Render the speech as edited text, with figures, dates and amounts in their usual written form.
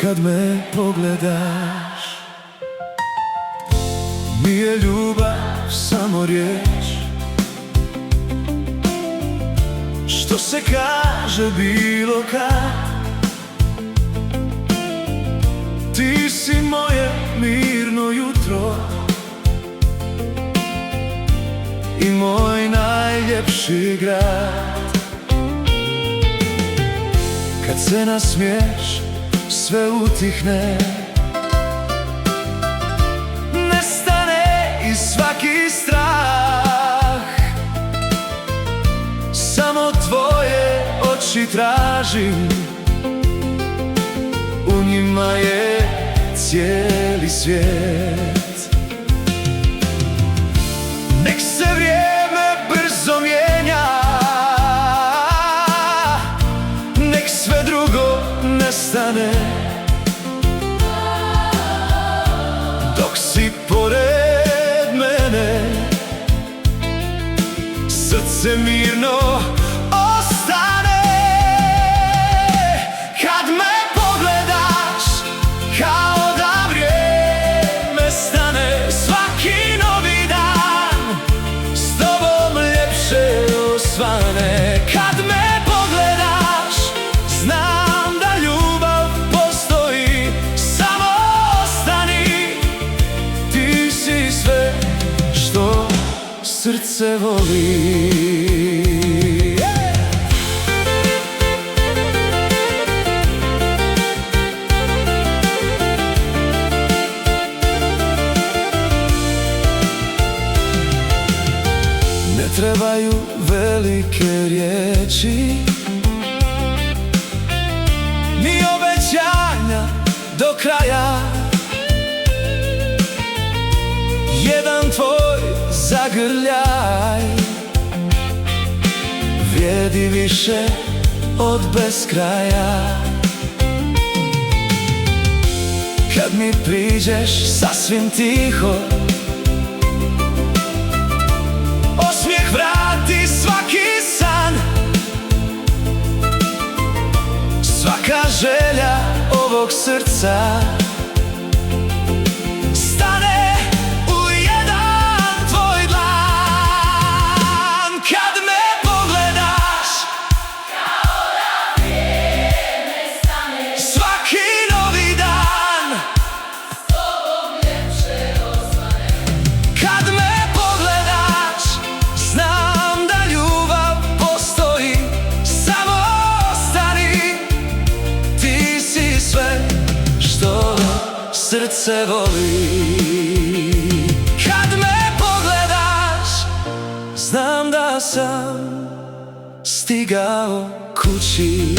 kad me pogledaš. Nije ljubav samo riječ, što se kaže bilo kad. Ti si moje mirno jutro i moj najljepši grad. Kad se nasmiješ, sve utihne, nestane i svaki strah. Samo tvoje oči tražim, u njima je cijeli svijet. Nek se vrijeme brzo mijenja, nek sve drugo nestane, dok si pored mene, srce mirno ostane. Kad me pogledaš, kao da vrijeme stane, svaki novi dan s tobom ljepše osvane. Kad me pogledaš, znam da ljubav postoji, samo ostani, ti si sve što srce voli. Ne trebaju velike riječi, ni obećanja do kraja. Jedan tvoj zagrljaj vrijedi više od beskraja. Kad mi priđeš sasvim tiho, osmijeh vrati svaki san. Svaka želja ovog srca stane u jedan tvoj dlan. Kad me pogledaš, kao da vrijeme stane, svaki novi dan s tobom ljepše osvane. Kad me pogledaš, znam da ljubav postoji, samo ostani, ti si sve što srce voli. Kad me pogledaš, znam da sam stigao kući.